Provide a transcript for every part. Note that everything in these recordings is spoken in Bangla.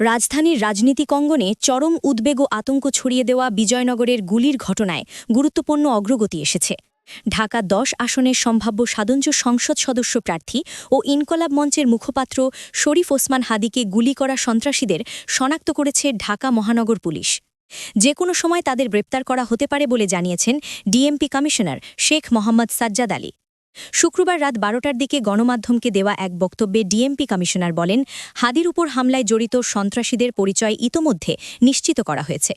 রাজধানীর রাজনীতিক অঙ্গনে চরম উদ্বেগ ও আতঙ্ক ছড়িয়ে দেওয়া বিজয়নগরের গুলির ঘটনায় গুরুত্বপূর্ণ অগ্রগতি এসেছে। ঢাকা ১০ আসনের সম্ভাব্য সাধারণ সংসদ সদস্য প্রার্থী ও ইনকলাব মঞ্চের মুখপাত্র শরীফ ওসমান হাদিকে গুলি করা সন্ত্রাসীদের শনাক্ত করেছে ঢাকা মহানগর পুলিশ। যে কোনো সময় তাদের গ্রেপ্তার করা হতে পারে বলে জানিয়েছেন ডিএমপি কমিশনার শেখ মোহাম্মদ সাজ্জাদ আলী। শুক্রবার রাত ১২টার দিকে গণমাধ্যমকে দেওয়া এক বক্তব্যে ডিএমপি কমিশনার বলেন, হাদির উপর হামলায় জড়িত সন্ত্রাসীদের পরিচয় ইতোমধ্যে নিশ্চিত করা হয়েছে।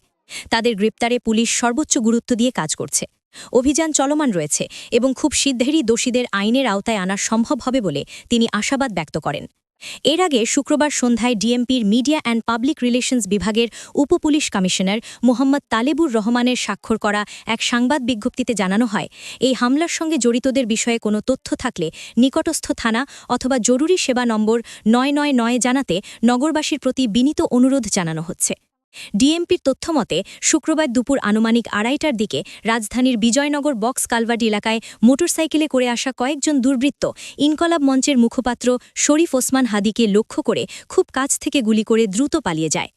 তাদের গ্রেপ্তারে পুলিশ সর্বোচ্চ গুরুত্ব দিয়ে কাজ করছে। অভিযান চলমান রয়েছে এবং খুব শীঘ্রই দোষীদের আইনের আওতায় আনা সম্ভব হবে বলে তিনি আশাবাদ ব্যক্ত করেন। এর আগে শুক্রবার সন্ধ্যায় ডিএমপির মিডিয়া অ্যান্ড পাবলিক রিলেশনস বিভাগের উপপুলিশ কমিশনার মোহাম্মদ তালেবুর রহমানের স্বাক্ষর করা এক সংবাদ বিজ্ঞপ্তিতে জানানো হয়, এই হামলার সঙ্গে জড়িতদের বিষয়ে কোনো তথ্য থাকলে নিকটস্থ থানা অথবা জরুরি সেবা নম্বর ৯৯৯ জানাতে নগরবাসীর প্রতি বিনীত অনুরোধ জানানো হচ্ছে। ডিএমপির তথ্যমতে শুক্রবার দুপুর আনুমানিক ২:৩০টার দিকে রাজধানীর বিজয়নগর বক্স কালভার্ট এলাকায় মোটরসাইকেলে করে আসা কয়েকজন দুর্বৃত্ত ইনকলাব মঞ্চের মুখপাত্র শরীফ ওসমান হাদিকে লক্ষ্য করে খুব কাছ থেকে গুলি করে দ্রুত পালিয়ে যায়।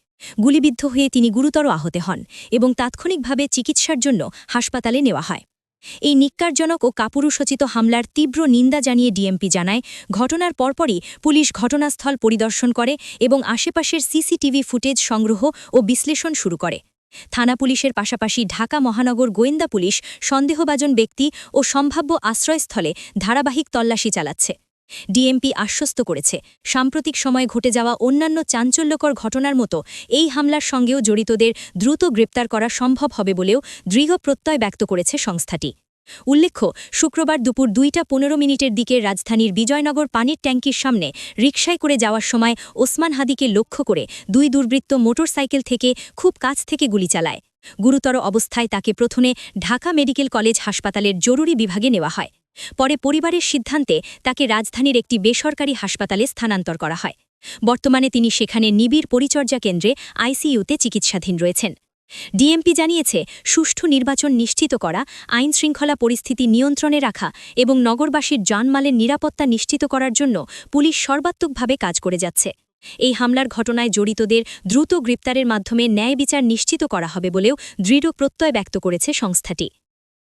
গুলিবিদ্ধ হয়ে তিনি গুরুতর আহত হন এবং তাৎক্ষণিকভাবে চিকিৎসার জন্য হাসপাতালে নেওয়া হয়। এই নিক্কারজনক ও কাপুরুষোচিত হামলার তীব্র নিন্দা জানিয়ে ডিএমপি জানায়, ঘটনার পরপরই পুলিশ ঘটনাস্থল পরিদর্শন করে এবং আশেপাশের সিসিটিভি ফুটেজ সংগ্রহ ও বিশ্লেষণ শুরু করে। থানা পুলিশের পাশাপাশি ঢাকা মহানগর গোয়েন্দা পুলিশ সন্দেহভাজন ব্যক্তি ও সম্ভাব্য আশ্রয়স্থলে ধারাবাহিক তল্লাশি চালাচ্ছে। ডিএমপি আশ্বস্ত করেছে, সাম্প্রতিক সময়ে ঘটে যাওয়া অন্যান্য চাঞ্চল্যকর ঘটনার মতো এই হামলার সঙ্গেও জড়িতদের দ্রুত গ্রেপ্তার করা সম্ভব হবে বলেও দৃঢ় প্রত্যয় ব্যক্ত করেছে সংস্থাটি। উল্লেখ্য, শুক্রবার দুপুর ২টা ১৫ দিকে রাজধানীর বিজয়নগর পানির ট্যাঙ্কির সামনে রিকশায় করে যাওয়ার সময় ওসমান হাদিকে লক্ষ্য করে দুই দুর্বৃত্ত মোটরসাইকেল থেকে খুব কাছ থেকে গুলি চালায়। গুরুতর অবস্থায় তাকে প্রথমে ঢাকা মেডিকেল কলেজ হাসপাতালের জরুরি বিভাগে নেওয়া হয়। পরে পরিবারের সিদ্ধান্তে তাকে রাজধানীর একটি বেসরকারি হাসপাতালে স্থানান্তর করা হয়। বর্তমানে তিনি সেখানে নিবিড় পরিচর্যা কেন্দ্রে আইসিইউতে চিকিৎসাধীন রয়েছেন। ডিএমপি জানিয়েছে, সুষ্ঠু নির্বাচন নিশ্চিত করা, আইনশৃঙ্খলা পরিস্থিতি নিয়ন্ত্রণে রাখা এবং নগরবাসীর জানমালের নিরাপত্তা নিশ্চিত করার জন্য পুলিশ সর্বাত্মকভাবে কাজ করে যাচ্ছে। এই হামলার ঘটনায় জড়িতদের দ্রুত গ্রেপ্তারের মাধ্যমে ন্যায় বিচার নিশ্চিত করা হবে বলেও দৃঢ় প্রত্যয় ব্যক্ত করেছে সংস্থাটি।